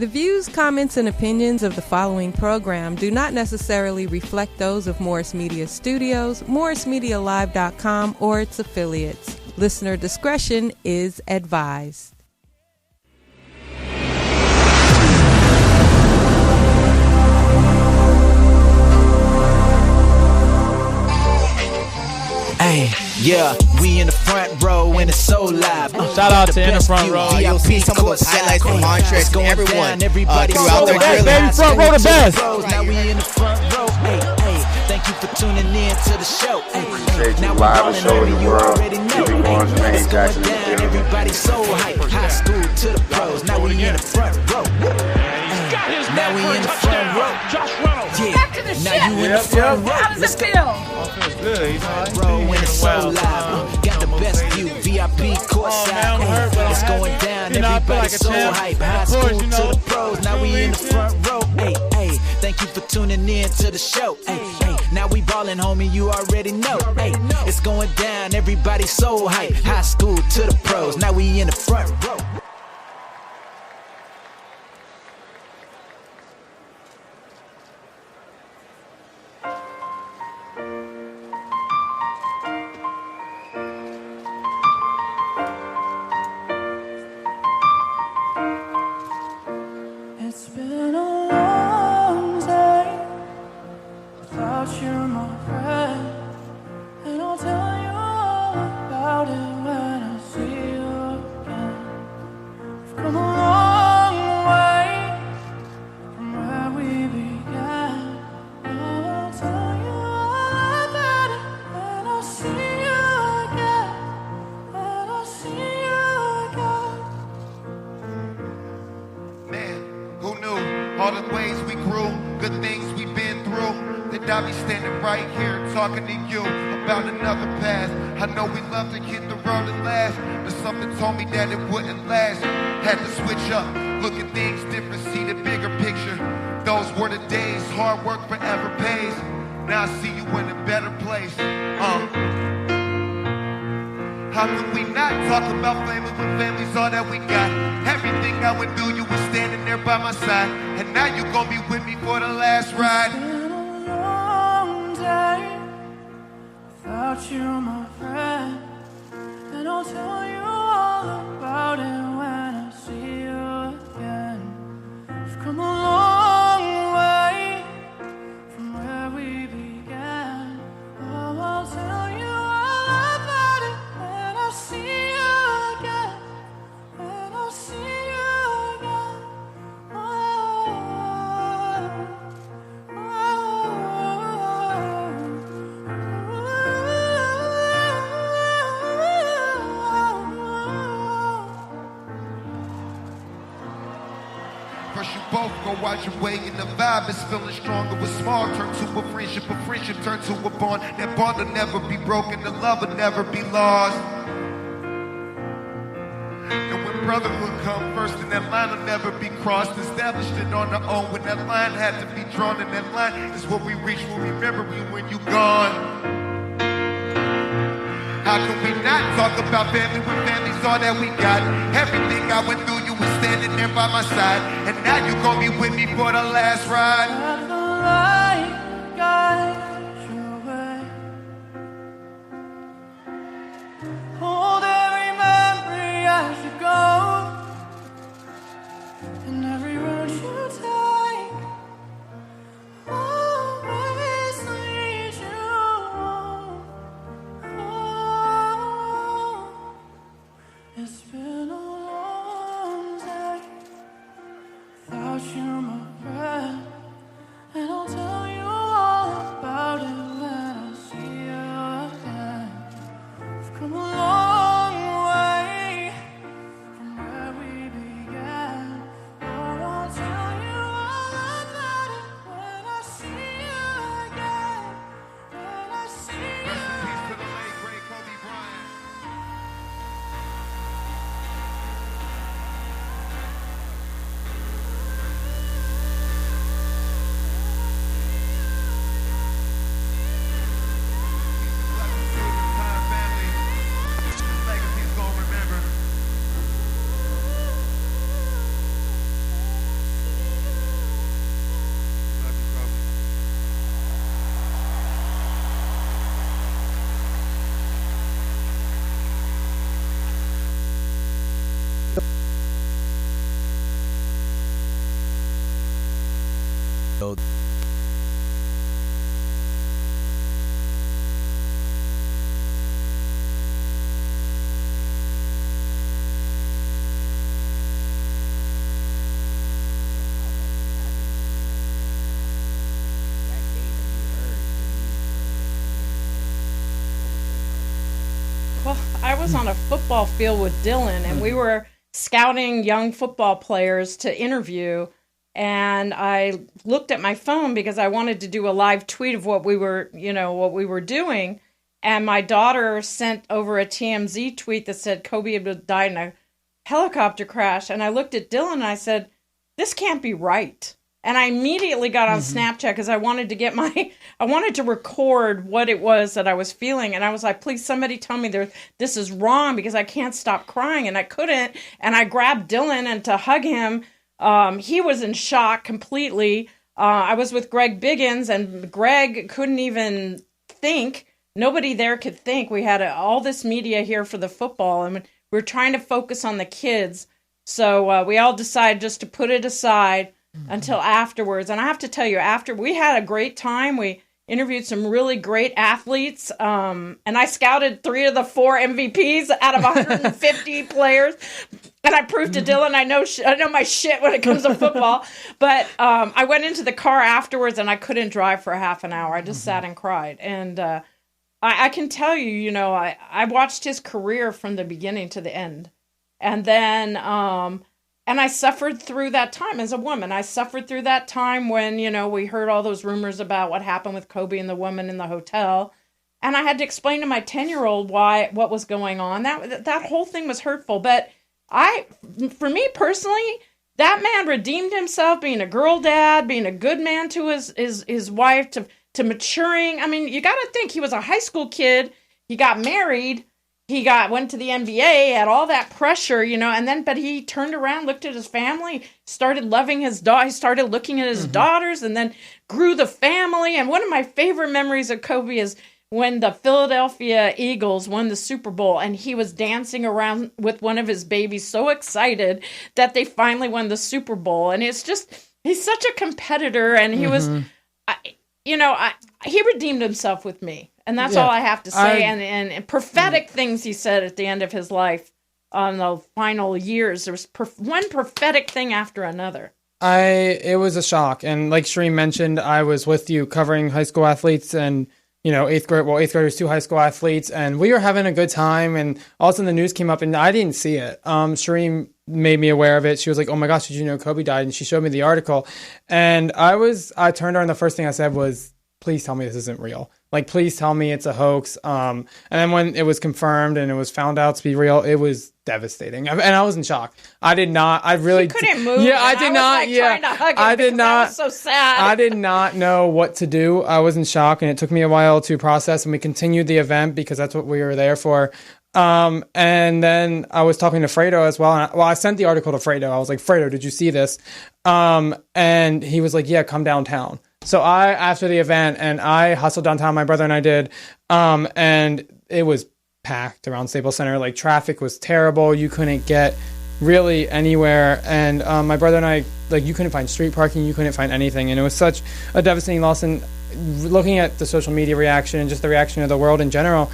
The views, comments, and opinions of the following program do not necessarily reflect those of Morris Media Studios, MorrisMediaLive.com, or its affiliates. Listener discretion is advised. Hey, yeah, we in the front row and it's so live. Shout out to in the front row. You'll see some of those highlights from Montrez and everyone throughout their Hey, journey. baby, front row the best. Now we in the front row. Hey, hey, thank you for tuning in to the show. Hey, Appreciate now you we live rolling and show over, the you world. already know. Keep it going, Jermaine It's going Jackson in the down, building. everybody so hype. High school to the pros. Now we in the front row. Now we in the front row. Yeah. Back to the Now ship. you in the front row. How does it feel? Bro, when it's so live, got the best view, VIP courtside. It's going down, everybody's so hype. High school to the pros, now we in the front row. Hey, hey, thank you for tuning in to the show. Hey, hey, now we ballin', homie, you already know. Hey, it's going down, everybody's so hype. High school to the pros, now we in the front row. It's been a long day without you, my friend, and I'll tell you all about it when I see you again. We've come a long way from where we began. I'll tell you all about it when I see you again. When I see you again. Man, who knew all the ways we grew, good things we've been through, that I'll be standing right here talking to you about another path. I know we love to hit the road and laugh, but something told me that it wouldn't last. Had to switch up, look at things different, see the bigger picture. Those were the days, hard work forever pays. Now I see you in a better place. How can we not talk about family when family's all that we got? Everything I would do, you were standing there by my side, and now you gon' be with me for the last ride. It's been a long day without you, my friend, and I'll tell you all about it when I see you again. We've come a long way from where we began. Oh, I'll tell you all about it when I see you again. When I see you again. First you both go out your way and the vibe is feeling stronger. With small turn to a friendship turn to a bond. That bond will never be broken, the love will never be lost. And when brotherhood come first, and that line will never be crossed. Established it on our own when that line had to be drawn. And that line is what we reach when we remember you when you gone. How can we not talk about family when family's all that we got? Everything I went through, you were standing there by my side, and now you gon' be with me for the last ride. Let the light guide your way. Hold every memory as you go, and every road you take always leads you home. Oh, it's been a long day without you, my friend, and I'll tell you all about it when I see you again. We've come a long way from where we began. Oh, I'll tell you all about it when I see you again. When I see you Rest in peace to again. the late great Kobe Bryant. Well, I was on a football field with Dylan, and we were scouting young football players to interview. And I looked at my phone because I wanted to do a live tweet of what we were doing. And my daughter sent over a TMZ tweet that said Kobe had died in a helicopter crash. And I looked at Dylan and I said, this can't be right. And I immediately got on Snapchat because I wanted to record what it was that I was feeling. And I was like, please, somebody tell me this is wrong because I can't stop crying. And I couldn't. And I grabbed Dylan and to hug him. He was in shock completely. I was with Greg Biggins, and Greg couldn't even think. Nobody there could think. We had all this media here for the football, and we were trying to focus on the kids. So we all decided just to put it aside until afterwards. And I have to tell you, after we had a great time, we interviewed some really great athletes, and I scouted 3 of the 4 MVPs out of 150 players. And I proved to Dylan I know my shit when it comes to football. But I went into the car afterwards, and I couldn't drive for half an hour. I just sat and cried. And I can tell you, I watched his career from the beginning to the end. And then, and I suffered through that time as a woman. I suffered through that time when, we heard all those rumors about what happened with Kobe and the woman in the hotel. And I had to explain to my 10-year-old what was going on. That whole thing was hurtful. But for me personally, that man redeemed himself, being a girl dad, being a good man to his wife, to maturing. I mean, you got to think he was a high school kid. He got married. He went to the NBA, had all that pressure, but he turned around, looked at his family, started loving his daughter. He started looking at his daughters, and then grew the family. And one of my favorite memories of Kobe is when the Philadelphia Eagles won the Super Bowl, and he was dancing around with one of his babies, so excited that they finally won the Super Bowl. And it's just, he's such a competitor, and he was, he redeemed himself with me. And that's all I have to say. And prophetic things he said at the end of his life on the final years. There was one prophetic thing after another. It was a shock. And like Shereen mentioned, I was with you covering high school athletes and, 8th graders, 2 high school athletes. And we were having a good time. And all of a sudden the news came up and I didn't see it. Shereen made me aware of it. She was like, oh my gosh, did you know Kobe died? And she showed me the article. And I turned to her and the first thing I said was, please tell me this isn't real. Like, please tell me it's a hoax. And then when it was confirmed and it was found out to be real, it was devastating. And I was in shock. I did not. I really couldn't move. Yeah, I did not. Trying to hug him I did not. I was so sad. I did not know what to do. I was in shock, and it took me a while to process. And we continued the event because that's what we were there for. And then I was talking to Fredo as well. And I sent the article to Fredo. I was like, Fredo, did you see this? And he was like, yeah, come downtown. So after the event, and I hustled downtown, my brother and I did, and it was packed around Staples Center. Like, traffic was terrible. You couldn't get really anywhere. And my brother and I, like, you couldn't find street parking. You couldn't find anything. And it was such a devastating loss. And looking at the social media reaction and just the reaction of the world in general,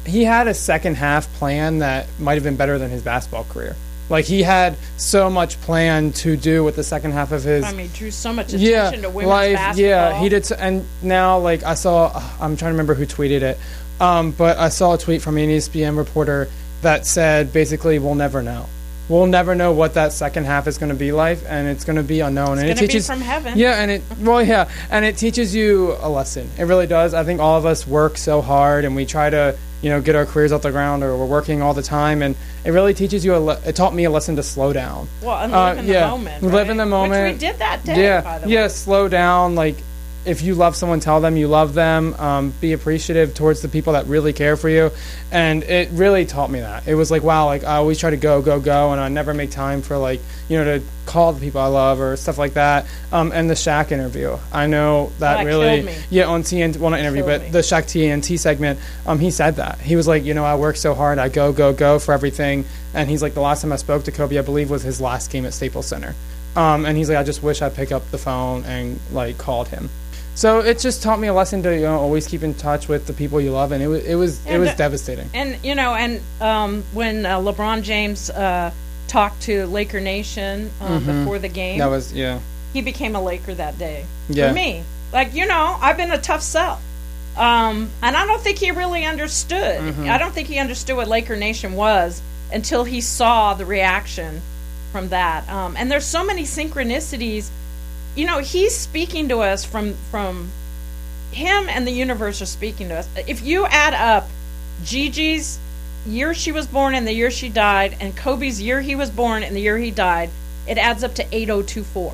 he had a second half plan that might have been better than his basketball career. Like, he had so much planned to do with the second half of his... drew so much attention to women's basketball. Yeah, he did. And now, like, I'm trying to remember who tweeted it, but I saw a tweet from an ESPN reporter that said, basically, we'll never know. We'll never know what that second half is going to be like, and it's going to be unknown. It's going to be from heaven. Yeah, and it teaches you a lesson. It really does. I think all of us work so hard, and we try to, get our careers off the ground, or we're working all the time, and it really teaches you it taught me a lesson to slow down. Well, and live in the moment. Right? Live in the moment. Which we did that day, by the way. Yeah, slow down. Like, if you love someone, tell them you love them. Be appreciative towards the people that really care for you. And it really taught me that. It was like, wow, like I always try to go, and I never make time for like, to call the people I love or stuff like that. And the Shaq interview, I know that really, on TNT, well, not interview, but the Shaq TNT segment, he said that. He was like, I work so hard, I go for everything. And he's like, the last time I spoke to Kobe, I believe was his last game at Staples Center. And he's like, I just wish I pick up the phone and like called him. So it just taught me a lesson to always keep in touch with the people you love, and it was devastating. And when LeBron James talked to Laker Nation before the game, that was he became a Laker that day. Yeah. For me, like I've been a tough sell, and I don't think he really understood. I don't think he understood what Laker Nation was until he saw the reaction from that. And there's so many synchronicities. He's speaking to us from him, and the universe are speaking to us. If you add up Gigi's year she was born and the year she died, and Kobe's year he was born and the year he died, it adds up to 8024.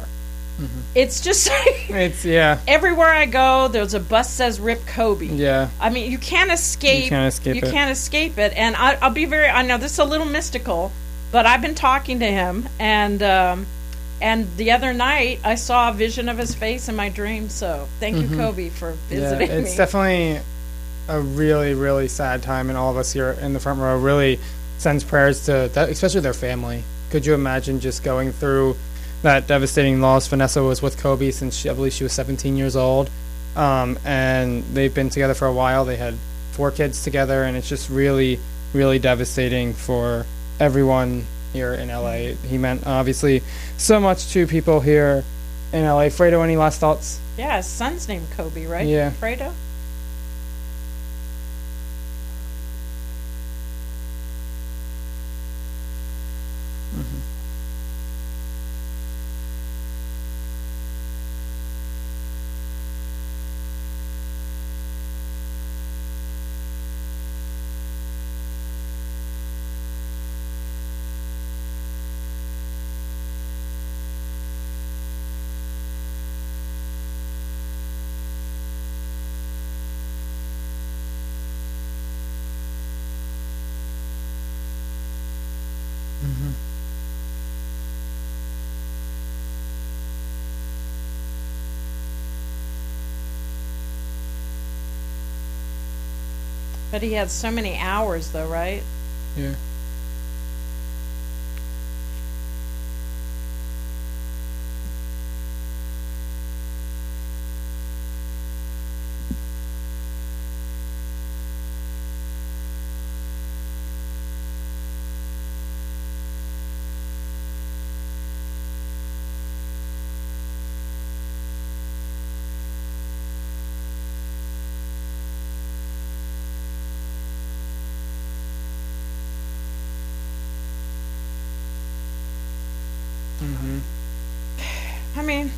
It's just like, everywhere I go, there's a bus says "Rip Kobe." Yeah. I mean, you can't escape. You can't escape it. And I'll be I know this is a little mystical, but I've been talking to him, and the other night I saw a vision of his face in my dream. So thank you, Kobe, for visiting me. It's definitely a really, really sad time, and all of us here in the front row really sends prayers to that, especially their family. Could you imagine just going through that devastating loss? Vanessa was with Kobe since I believe she was 17 years old, and they've been together for a while. They had 4 kids together, and it's just really, really devastating for everyone here in LA. He meant obviously so much to people here in LA. Fredo, any last thoughts? Yeah, his son's named Kobe, right? Yeah. Fredo? But he had so many hours, though, right? Yeah. I mean,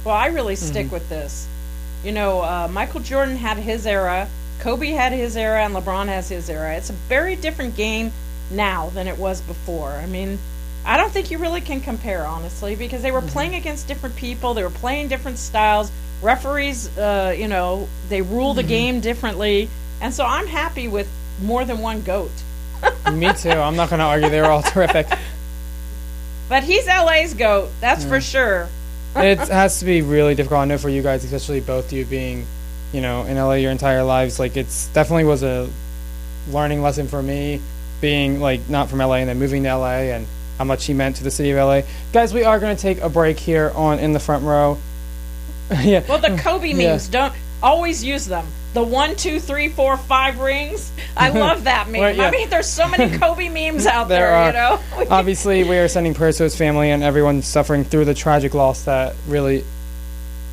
well, I really stick with this. Michael Jordan had his era, Kobe had his era, and LeBron has his era. It's a very different game now than it was before. I mean, I don't think you really can compare, honestly, because they were playing against different people. They were playing different styles. Referees, they rule the game differently. And so I'm happy with more than one GOAT. Me too. I'm not going to argue. They were all terrific. But he's LA's GOAT, that's for sure. It has to be really difficult. I know for you guys, especially both you being, in LA your entire lives, like it's definitely was a learning lesson for me, being like not from LA and then moving to LA, and how much he meant to the city of LA. Guys, we are going to take a break here on In the Front Row. Yeah. Well, the Kobe memes, don't always use them. The 1, 2, 3, 4, 5 rings. I love that meme. Well, yeah. I mean, there's so many Kobe memes out there, Obviously, we are sending prayers to his family and everyone suffering through the tragic loss that really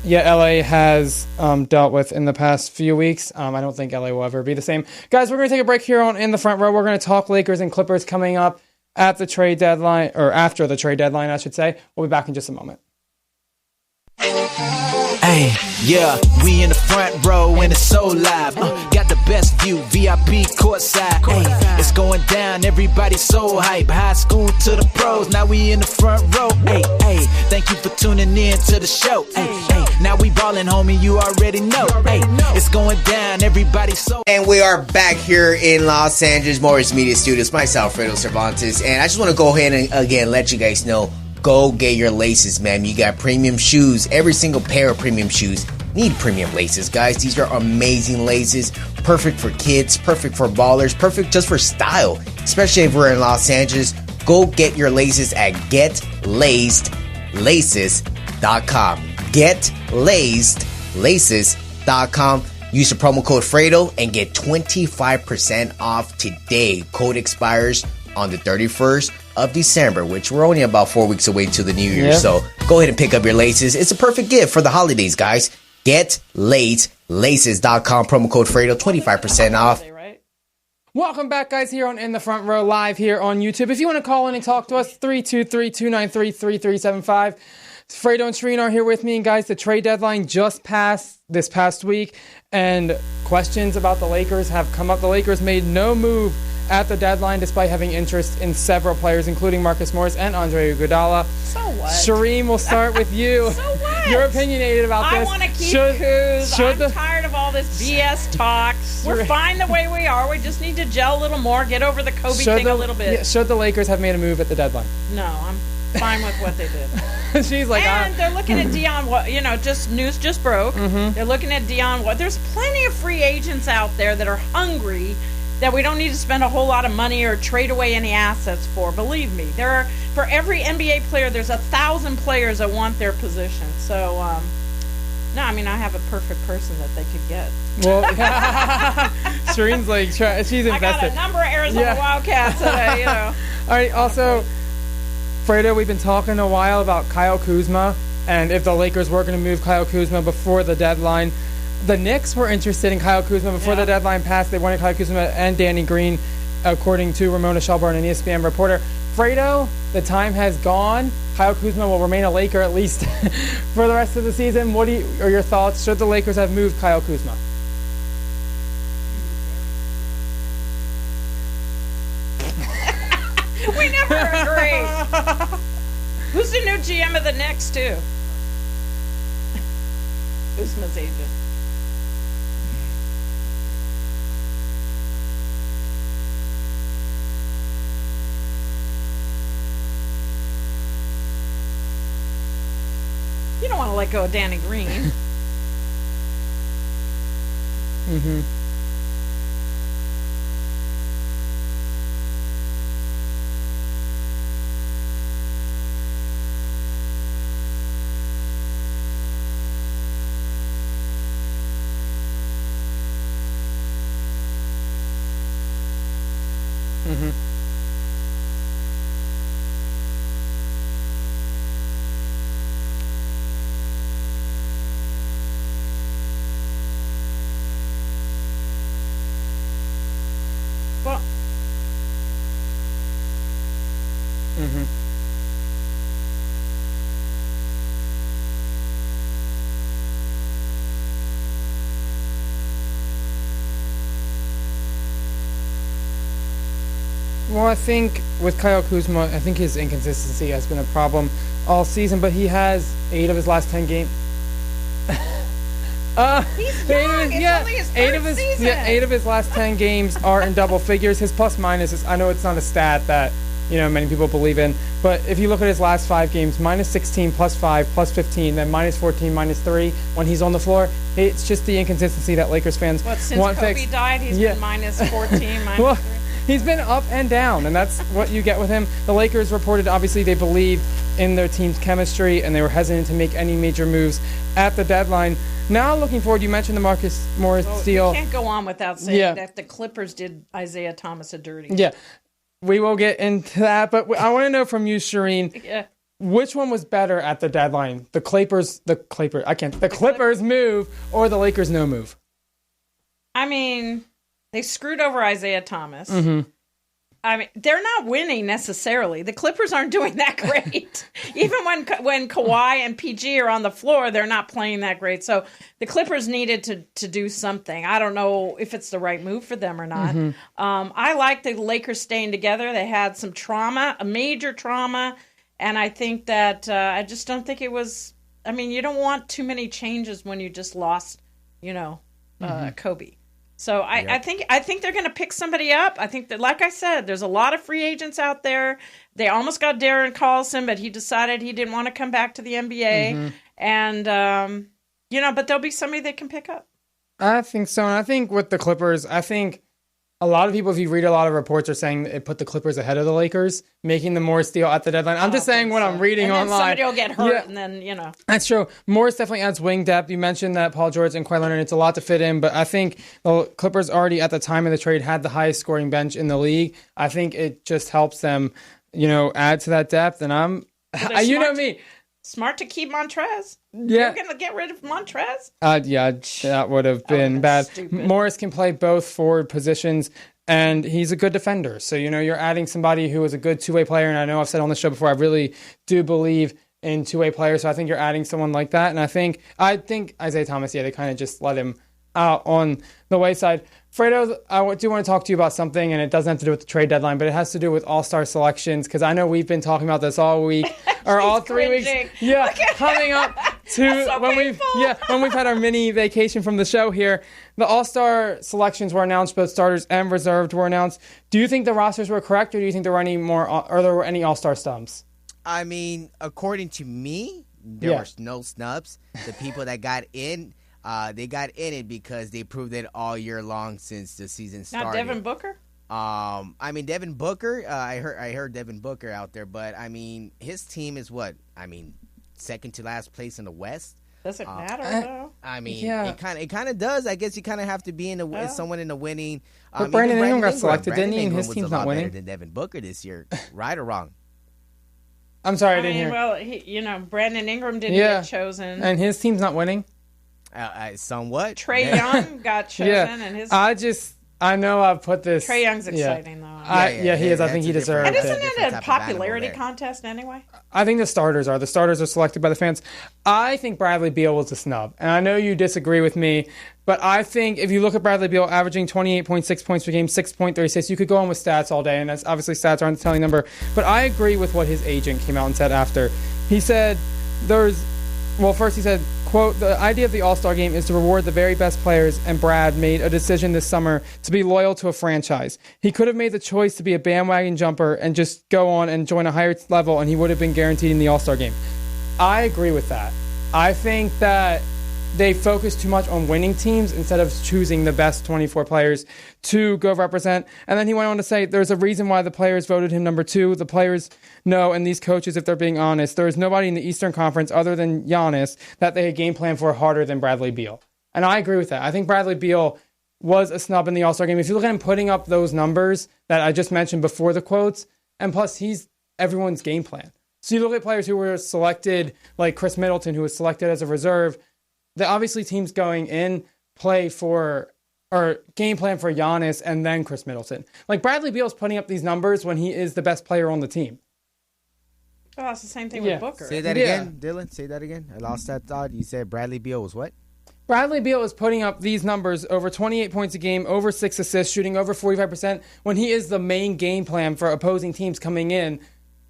LA has dealt with in the past few weeks. I don't think LA will ever be the same. Guys, we're going to take a break here on In the Front Row. We're going to talk Lakers and Clippers coming up at the trade deadline, or after the trade deadline, I should say. We'll be back in just a moment. Hey, yeah, we in the front row and it's so live. Got the best view, VIP courtside. Hey, it's going down, everybody so hype. High school to the pros, now we in the front row. Hey, thank you for tuning in to the show. Hey, now we ballin', homie, you already know. Hey, it's going down, everybody so. And we are back here in Los Angeles, Morris Media Studios. Myself, Fredo Cervantes, and I just want to go ahead and again let you guys know. Go get your laces, man. You got premium shoes. Every single pair of premium shoes need premium laces, guys. These are amazing laces. Perfect for kids, perfect for ballers, perfect just for style. Especially if we're in Los Angeles. Go get your laces at GetLacedLaces.com. GetLacedLaces.com. Use the promo code Fredo and get 25% off today. Code expires on the 31st of December, which we're only about 4 weeks away to the new year. Yep. So go ahead and pick up your laces. It's a perfect gift for the holidays, guys. GetLacedLaces.com, promo code Fredo, 25% off. Welcome back, guys, here on In the Front Row, live here on YouTube. If you want to call in and talk to us, 323-293-3375. Fredo and Shereen are here with me. And guys, the trade deadline just passed this past week, and questions about the Lakers have come up. The Lakers made no move at the deadline, despite having interest in several players, including Marcus Morris and Andre Iguodala. So what? Shereen, we'll start with you. So what? You're opinionated about this. I want to keep Kuz. I'm tired of all this BS talk. We're fine the way we are. We just need to gel a little more, get over the Kobe thing a little bit. Yeah, should the Lakers have made a move at the deadline? No, I'm fine with what they did. She's like, and they're looking at Dion. Just news just broke. Mm-hmm. They're looking at Dion. There's plenty of free agents out there that are hungry, that we don't need to spend a whole lot of money or trade away any assets for. Believe me, for every NBA player, there's 1,000 players that want their position. So, no, I mean, I have a perfect person that they could get. Well, Shereen's like, she's invested. I got a number of Arizona Wildcats today, All right, also, Fredo, we've been talking a while about Kyle Kuzma, and if the Lakers were going to move Kyle Kuzma before the deadline. The Knicks were interested in Kyle Kuzma before the deadline passed. They wanted Kyle Kuzma and Danny Green, according to Ramona Shelburne, an ESPN reporter. Fredo, the time has gone. Kyle Kuzma will remain a Laker at least for the rest of the season. What are your thoughts? Should the Lakers have moved Kyle Kuzma? We never agree. Who's the new GM of the Knicks, too? Kuzma's agent. You don't want to let go of Danny Green. Mm-hmm. Mm-hmm. Well. Mm-hmm. Well, I think with Kyle Kuzma, I think his inconsistency has been a problem all season, but he has 8 of his last 10 games. He's young. It's only his third season. 8 of his last 10 games are in double figures. His plus minus is, I know it's not a stat that many people believe in, but if you look at his last 5 games, minus 16, plus 5, plus 15, then minus 14, minus 3 when he's on the floor. It's just the inconsistency that Lakers fans want since Kobe fixed. died, he's been minus 14, minus 3. He's been up and down, and that's what you get with him. The Lakers reported, obviously, they believe in their team's chemistry, and they were hesitant to make any major moves at the deadline. Now, looking forward, you mentioned the Marcus Morris deal. You can't go on without saying that the Clippers did Isaiah Thomas a dirty. Yeah, we will get into that, but I want to know from you, Shereen, which one was better at the deadline? The Clippers move or the Lakers no move? I mean, they screwed over Isaiah Thomas. Mm-hmm. I mean, they're not winning necessarily. The Clippers aren't doing that great. Even when Kawhi and PG are on the floor, they're not playing that great. So the Clippers needed to do something. I don't know if it's the right move for them or not. Mm-hmm. I like the Lakers staying together. They had some trauma, a major trauma, and I think that I just don't think it was. I mean, you don't want too many changes when you just lost, Kobe. So I think they're going to pick somebody up. I think that, like I said, there's a lot of free agents out there. They almost got Darren Collison, but he decided he didn't want to come back to the NBA. Mm-hmm. And, but there'll be somebody they can pick up. I think so. And I think with the Clippers, I think a lot of people, if you read a lot of reports, are saying it put the Clippers ahead of the Lakers, making them Morris deal at the deadline. I'm just saying what I'm reading and then online. Somebody will get hurt, and then, That's true. Morris definitely adds wing depth. You mentioned that Paul George and Kawhi Leonard, it's a lot to fit in, but I think the Clippers already at the time of the trade had the highest scoring bench in the league. I think it just helps them, add to that depth. And me. Smart to keep Montrez. Yeah. You're going to get rid of Montrez? That would have been bad. Stupid. Morris can play both forward positions, and he's a good defender. So, you're adding somebody who is a good two-way player, and I know I've said on the show before, I really do believe in two-way players, so I think you're adding someone like that. And I think Isaiah Thomas, they kind of just let him out on the wayside. Fredo, I do want to talk to you about something, and it doesn't have to do with the trade deadline, but it has to do with all-star selections, because I know we've been talking about this all week, or all 3 weeks. Yeah, coming up to so when we've had our mini vacation from the show here. The all-star selections were announced, both starters and reserved were announced. Do you think the rosters were correct, or do you think there were any all-star stubs? I mean, according to me, there were no snubs. The people that got in, they got in it because they proved it all year long since the season started. Not Devin Booker? Devin Booker, I heard Devin Booker out there, but I mean, his team is what? I mean, second to last place in the West. Does it matter though? I mean, it kind of does. I guess you kind of have to be someone in the winning. But Brandon Ingram got selected, didn't he? And his team's not winning. Better than Devin Booker this year, right or wrong? I'm sorry, I didn't hear. Well, Brandon Ingram didn't get chosen, and his team's not winning. Somewhat. Trae Young got chosen, and his. I know I've put this. Trae Young's exciting though. He is. I think he deserves it. And isn't it a popularity contest anyway? I think the starters are selected by the fans. I think Bradley Beal was a snub, and I know you disagree with me, but I think if you look at Bradley Beal averaging 28.6 points per game, 6.36, you could go on with stats all day, and that's obviously stats aren't the telling number. But I agree with what his agent came out and said after. He said first he said, quote, "The idea of the All-Star Game is to reward the very best players, and Brad made a decision this summer to be loyal to a franchise. He could have made the choice to be a bandwagon jumper and just go on and join a higher level, and he would have been guaranteed in the All-Star Game." I agree with that. I think that they focus too much on winning teams instead of choosing the best 24 players to go represent. And then he went on to say, there's a reason why the players voted him number 2. The players know, and these coaches, if they're being honest, there is nobody in the Eastern Conference other than Giannis that they had game plan for harder than Bradley Beal. And I agree with that. I think Bradley Beal was a snub in the All-Star Game. If you look at him putting up those numbers that I just mentioned before the quotes, and plus he's everyone's game plan. So you look at players who were selected, like Chris Middleton, who was selected as a reserve. Obviously teams going in play for or game plan for Giannis and then Chris Middleton. Like Bradley Beal's putting up these numbers when he is the best player on the team. Oh, it's the same thing with Booker. Say that again, Dylan. Say that again. I lost that thought. You said Bradley Beal was what? Bradley Beal is putting up these numbers, over 28 points a game, over 6 assists, shooting over 45%, when he is the main game plan for opposing teams coming in,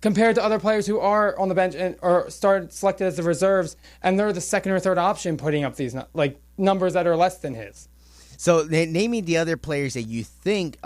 compared to other players who are on the bench or selected as the reserves, and they're the second or third option putting up these numbers that are less than his. So name me the other players that you think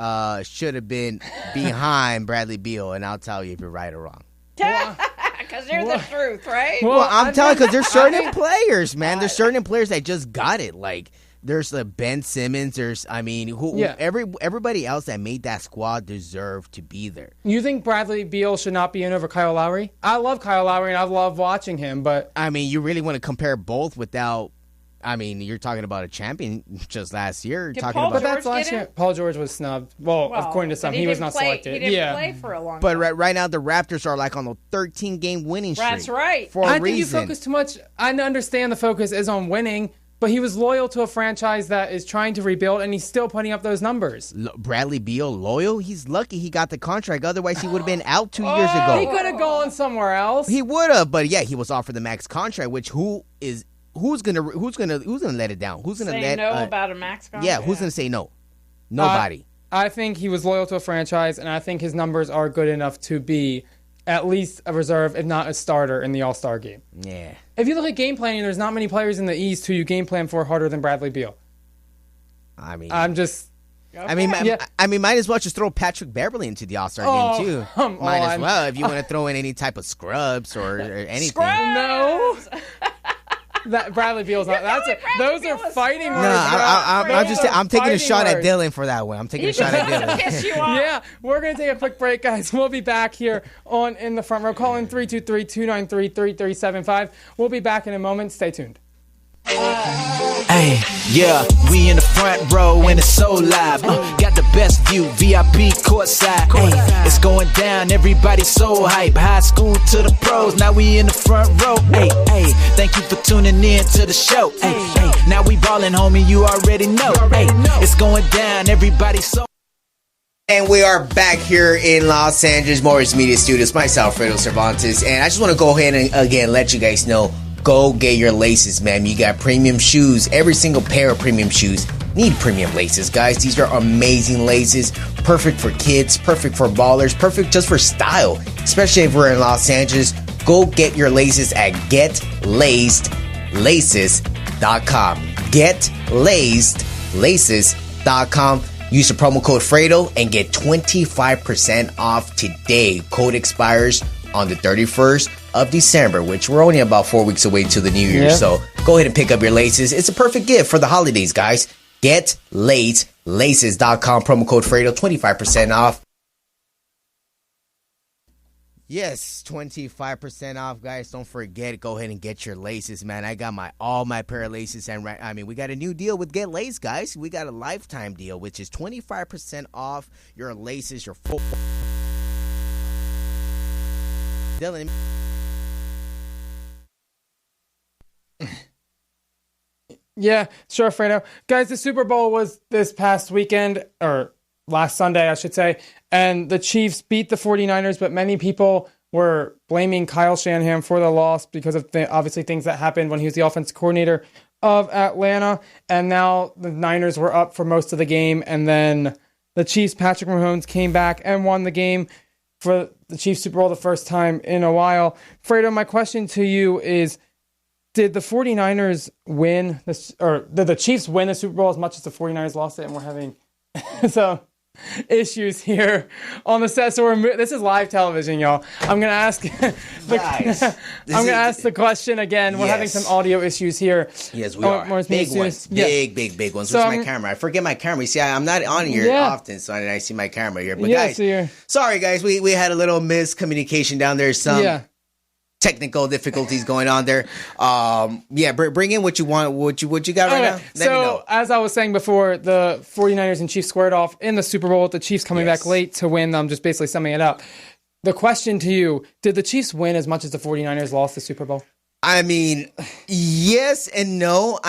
should have been behind Bradley Beal, and I'll tell you if you're right or wrong. Because they're the truth, right? Well, I'm telling you, because there's certain players, man. There's certain players that just got it. Like, there's Ben Simmons. There's, everybody else that made that squad deserved to be there. You think Bradley Beal should not be in over Kyle Lowry? I love Kyle Lowry, and I love watching him, but... I mean, you really want to compare both without I mean, you're talking about a champion just last year. Did Talking Paul about, But that's last year. Paul George was snubbed. Well, according to some, he was not selected. He didn't play for a long but time. right now the Raptors are like on a 13-game winning streak. That's right. For a I reason. think you focus too much. I understand the focus is on winning, but he was loyal to a franchise that is trying to rebuild, and he's still putting up those numbers. Bradley Beal loyal. He's lucky he got the contract. Otherwise, he would have been out 2 years ago. He could have gone somewhere else. He would have, but yeah, he was offered the max contract. Which who's gonna let it down? Who's gonna Say let no about a max contract? Yeah, who's gonna say no? Nobody. I think he was loyal to a franchise, and I think his numbers are good enough to be at least a reserve, if not a starter, in the All-Star game. Yeah. If you look at game planning, there's not many players in the East who you game plan for harder than Bradley Beal. I mean, Yeah. might as well just throw Patrick Beverly into the All-Star game too. come Might as on. well if you want to throw in any type of scrubs or anything. No. That Bradley Beal's not. Those are fighting words. I'm taking a shot at words. Dylan for that one. I'm taking a shot at Dylan. Piss you off. Yeah, we're going to take a quick break, guys. We'll be back here on In the Front Row. Call in 323-293-3375. We'll be back in a moment. Stay tuned. Hey, yeah, we in the front row and it's so live. Got the best view, VIP courtside. Hey, it's going down, everybody so hype. High school to the pros, now we in the front row. Hey, thank you for tuning in to the show. Hey, now we ballin', homie, you already know. Hey, it's going down, everybody so. And we are back here in Los Angeles Morris Media Studios. Myself, Fredo Cervantes, and I just want to go ahead and again let you guys know. Go get your laces, man. You got premium shoes. Every single pair of premium shoes need premium laces, guys. These are amazing laces. Perfect for kids, perfect for ballers, perfect just for style. Especially if we're in Los Angeles. Go get your laces at GetLacedLaces.com. GetLacedLaces.com. Use the promo code Fredo and get 25% off today. Code expires on the 31st of December, which we're only about 4 weeks away to the New Year. Yeah. So go ahead and pick up your laces. It's a perfect gift for the holidays, guys. GetLacedLaces.com. Promo code Fredo, 25% off. Yes, 25% off, guys. Don't forget, go ahead and get your laces, man. I got all my pair of laces, and we got a new deal with Get Laced, guys. We got a lifetime deal, which is 25% off your laces, your full. Dylan. Yeah, sure, Fredo. Guys, the Super Bowl was this past weekend, or last Sunday, I should say, and the Chiefs beat the 49ers, but many people were blaming Kyle Shanahan for the loss because of obviously things that happened when he was the offensive coordinator of Atlanta, and now the Niners were up for most of the game, and then the Chiefs, Patrick Mahomes, came back and won the game for the Chiefs Super Bowl the first time in a while. Fredo, my question to you is, did the 49ers win this, or did the Chiefs win the Super Bowl as much as the 49ers lost it? And we're having some issues here on the set. So this is live television, y'all. I'm going to ask the question again. We're having some audio issues here. Yes, we are. Big ones. Big ones. Where's my camera? I forget my camera. You see, I'm not on here often, so I see my camera here. But guys, sorry guys, we had a little miscommunication down there. Some technical difficulties going on there. Bring in what you want, what you got right now. Let me know. As I was saying before, the 49ers and Chiefs squared off in the Super Bowl with the Chiefs coming back late to win. I'm just basically summing it up. The question to you, did the Chiefs win as much as the 49ers lost the Super Bowl? I mean, yes and no.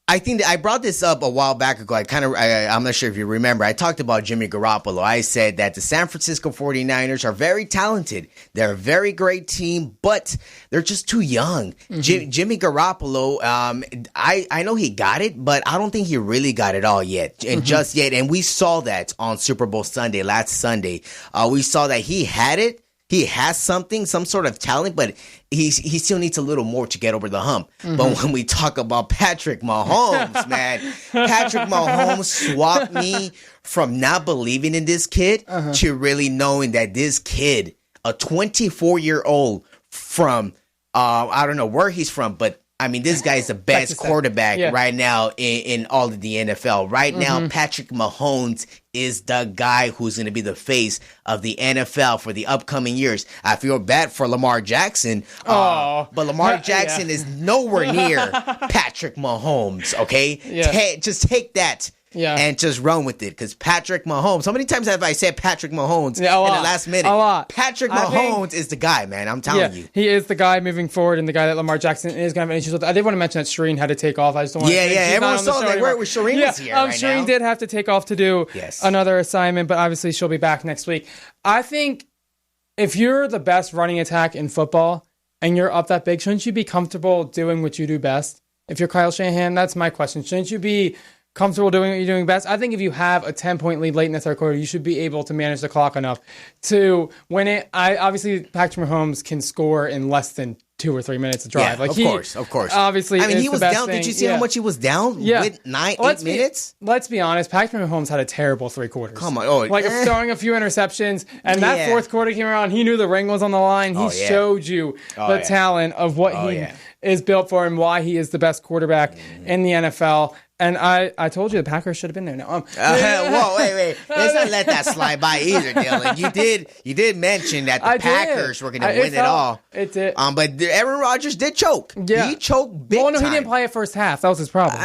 I think that I brought this up a while back ago. I'm not sure if you remember. I talked about Jimmy Garoppolo. I said that the San Francisco 49ers are very talented. They're a very great team, but they're just too young. Jimmy Garoppolo, I know he got it, but I don't think he really got it all yet. And just yet. And we saw that on Super Bowl Sunday, last Sunday. We saw that he had it. He has something, some sort of talent, but he still needs a little more to get over the hump. But when we talk about Patrick Mahomes, man, Patrick Mahomes swapped me from not believing in this kid to really knowing that this kid, a 24-year-old from, I don't know where he's from, but I mean, this guy is the best quarterback right now in all of the NFL. Right now, Patrick Mahomes is the guy who's going to be the face of the NFL for the upcoming years. I feel bad for Lamar Jackson, but Lamar Jackson is nowhere near Patrick Mahomes, okay? Yeah. Just take that. And just run with it, because Patrick Mahomes. How many times have I said Patrick Mahomes in the last minute? A lot. Patrick Mahomes is the guy, man. I'm telling you. He is the guy moving forward, and the guy that Lamar Jackson is going to have issues with. I did want to mention that Shereen had to take off. I just don't want to. Everyone saw that. Where Shereen was here right Shereen now. did have to take off to do another assignment, but obviously she'll be back next week. I think if you're the best running attack in football and you're up that big, shouldn't you be comfortable doing what you do best? If you're Kyle Shanahan, that's my question. Shouldn't you be comfortable doing what you're doing best? I think if you have a 10-point lead late in the third quarter, you should be able to manage the clock enough to win it. Obviously, Patrick Mahomes can score in less than 2 or 3 minutes of drive. Of course. Obviously, I mean, he was down. Thing. Did you see how much he was down with 8 minutes? Let's be honest. Patrick Mahomes had a terrible 3 quarters. Come on. Throwing a few interceptions. And that fourth quarter came around. He knew the ring was on the line. He showed you the talent of what he is built for and why he is the best quarterback in the NFL. And I told you the Packers should have been there. Now, whoa, wait. Let's not let that slide by either, Dylan. You did mention that the Packers were going to win it all. It did. But Aaron Rodgers did choke. Yeah. He choked big time. He didn't play at first half. That was his problem.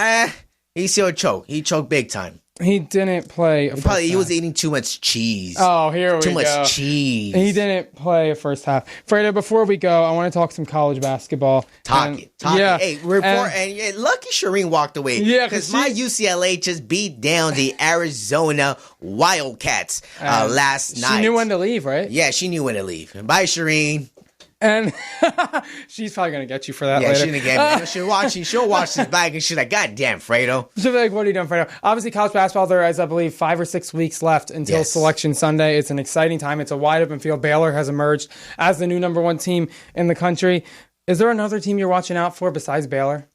He still choked. He choked big time. He didn't play. He was eating too much cheese. Oh, here we go. Too much cheese. He didn't play a first half. Fredo, before we go, I want to talk some college basketball. Talk it. Yeah. Hey, and lucky Shereen walked away. Yeah, because my UCLA just beat down the Arizona Wildcats last night. She knew when to leave, right? Yeah, she knew when to leave. Bye, Shereen. And she's probably going to get you for that later. She's going to get me. She'll watch this back and she's like, God damn, Fredo. She'll be like, what are you doing, Fredo? Obviously, college basketball, there is, I believe, 5 or 6 weeks left until Selection Sunday. It's an exciting time. It's a wide open field. Baylor has emerged as the new number 1 team in the country. Is there another team you're watching out for besides Baylor?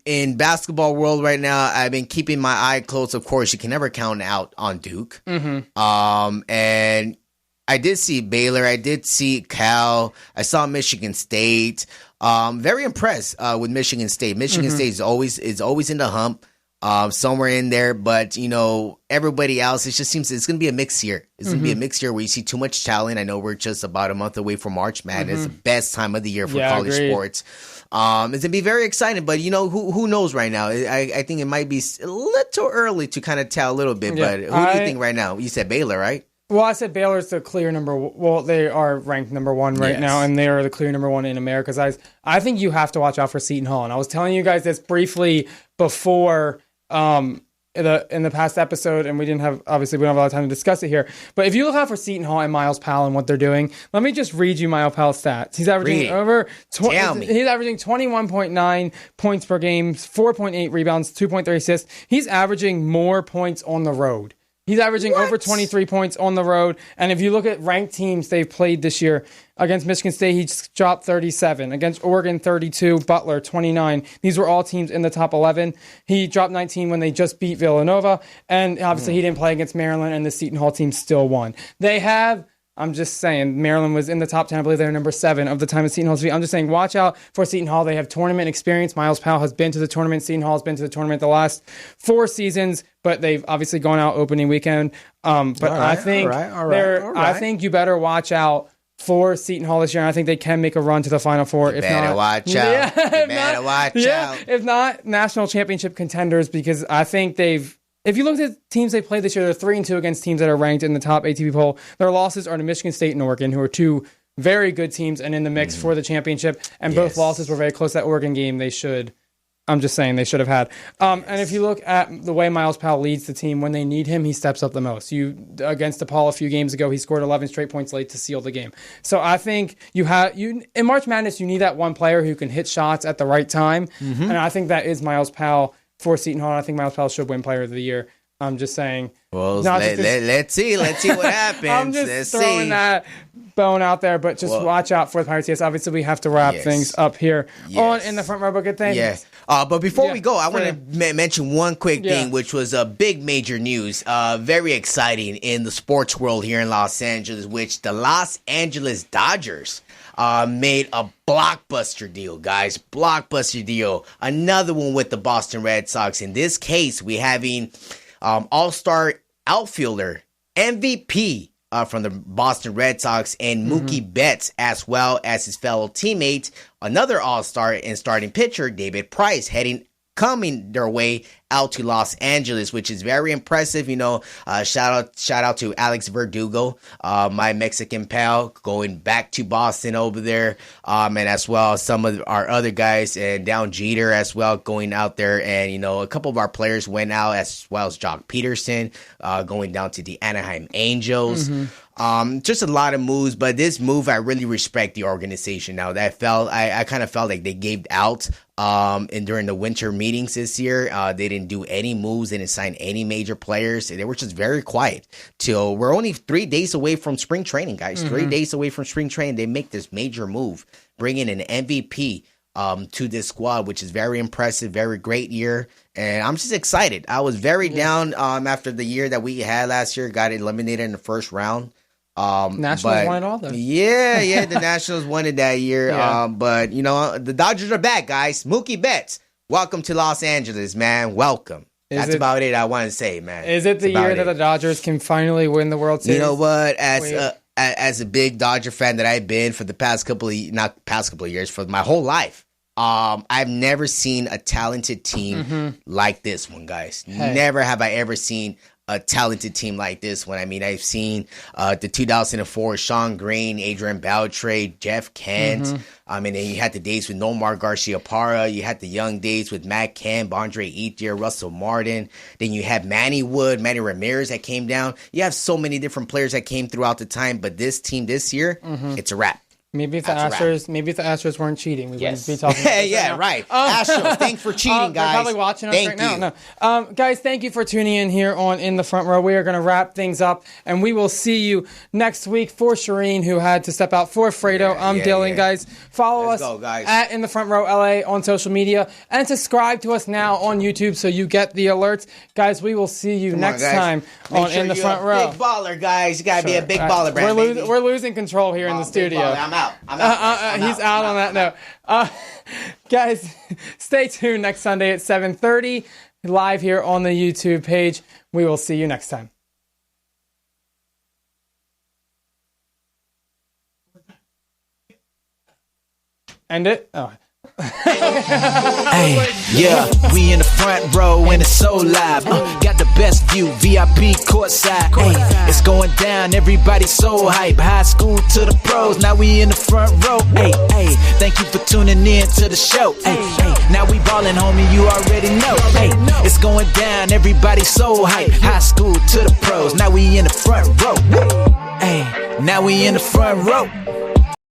In basketball world right now, I've been keeping my eye close. Of course, you can never count out on Duke. And I did see Baylor. I did see Cal. I saw Michigan State. Very impressed with Michigan State. Michigan State is always in the hump, somewhere in there. But everybody else, it just seems it's going to be a mixed year. It's going to be a mixed year where you see too much talent. I know we're just about a month away from March Madness, the best time of the year for college sports. It's going to be very exciting. But who knows right now? I think it might be a little early to kind of tell a little bit. Yeah. But who do you think right now? You said Baylor, right? Well, I said Baylor's the clear they are ranked number 1 right now, and they are the clear number 1 in America's eyes. I think you have to watch out for Seton Hall. And I was telling you guys this briefly before in the past episode, and we don't have a lot of time to discuss it here. But if you look out for Seton Hall and Miles Powell and what they're doing, let me just read you Miles Powell's stats. He's averaging he's averaging 21.9 points per game, 4.8 rebounds, 2.3 assists. He's averaging more points on the road. He's averaging over 23 points on the road. And if you look at ranked teams they've played this year, against Michigan State, he dropped 37. Against Oregon, 32. Butler, 29. These were all teams in the top 11. He dropped 19 when they just beat Villanova. And obviously he didn't play against Maryland, and the Seton Hall team still won. I'm just saying, Maryland was in the top 10. I believe they were number 7 of the time of Seton Hall's feet. I'm just saying, watch out for Seton Hall. They have tournament experience. Miles Powell has been to the tournament. Seton Hall has been to the tournament the last 4 seasons, but they've obviously gone out opening weekend. I think you better watch out for Seton Hall this year, and I think they can make a run to the Final Four. You better watch out. If not, national championship contenders, because I think if you look at the teams they played this year, they're 3-2 against teams that are ranked in the top ATP poll. Their losses are to Michigan State and Oregon, who are 2 very good teams and in the mix for the championship. And both losses were very close. That Oregon game, they should have had. And if you look at the way Miles Powell leads the team, when they need him, he steps up the most. Against DePaul a few games ago, he scored 11 straight points late to seal the game. So I think in March Madness, you need that one player who can hit shots at the right time. And I think that is Miles Powell for Seton Hall. I think Miles Powell should win Player of the Year I'm just saying. Well, let's see what happens. I'm just throwing that bone out there, but just watch out for the Pirates. Yes, obviously we have to wrap things up here on In the Front Row. But good thing. Yes. But before we go, I want to mention one quick thing, which was a big major news, very exciting in the sports world here in Los Angeles, which the Los Angeles Dodgers made a blockbuster deal, guys. Blockbuster deal. Another one with the Boston Red Sox. In this case, we having all-star outfielder MVP from the Boston Red Sox and Mookie Betts, as well as his fellow teammate, another all-star and starting pitcher, David Price, coming their way out to Los Angeles, which is very impressive. You know, shout out to Alex Verdugo, my Mexican pal, going back to Boston over there, and as well as some of our other guys, and Down Jeter as well, going out there. And, you know, a couple of our players went out, as well as Jock Peterson, going down to the Anaheim Angels. Just a lot of moves, but this move, I really respect the organization now. I kind of felt like they gave out and during the winter meetings this year. They didn't do any moves, they didn't sign any major players. They were just very quiet till we're only 3 days away from spring training, guys. 3 days away from spring training, they make this major move, bringing an MVP to this squad, which is very impressive, very great year. And I'm just excited. I was very down after the year that we had last year, got eliminated in the first round. Nationals won it all, though. Yeah, the Nationals won it that year. But, you know, the Dodgers are back, guys. Mookie Betts, welcome to Los Angeles, man. Welcome. That's about it I want to say, man. Is it the year that the Dodgers can finally win the World Series? You know what? As a big Dodger fan that I've been for the past couple of years, for my whole life, I've never seen a talented team like this one, guys. Never have I ever seen a talented team like this one. I mean, I've seen the 2004 Sean Green, Adrian Beltre, Jeff Kent. I mean, then you had the days with Nomar Garciaparra. You had the young days with Matt Kemp, Andre Ethier, Russell Martin. Then you had Manny Wood, Manny Ramirez that came down. You have so many different players that came throughout the time. But this team this year, it's a wrap. Maybe if the Astros weren't cheating, we wouldn't be talking about this right. Astros, thanks for cheating, guys. They're probably watching us right now. No. Guys, thank you for tuning in here on In the Front Row. We are going to wrap things up, and we will see you next week. For Shereen, who had to step out, for Fredo, I'm Dylan. Guys, follow us at In the Front Row LA on social media, and subscribe to us now on YouTube so you get the alerts. Guys, we will see you next time on In the Front Row. Big baller, guys. You got to be a big baller, Brad. We're losing control here in the studio. I'm out. He's out on that note. Guys, stay tuned next Sunday at 7:30 live here on the YouTube page. We will see you next time. End it? Oh. Hey, yeah, we in the front row and it's so live. Got the best view, VIP courtside. Hey, it's going down, everybody's so hype. High school to the pros, now we in the front row. Hey, thank you for tuning in to the show. Hey, now we ballin', homie, you already know. Hey, it's going down, everybody's so hype. High school to the pros, now we in the front row. Hey, now we in the front row.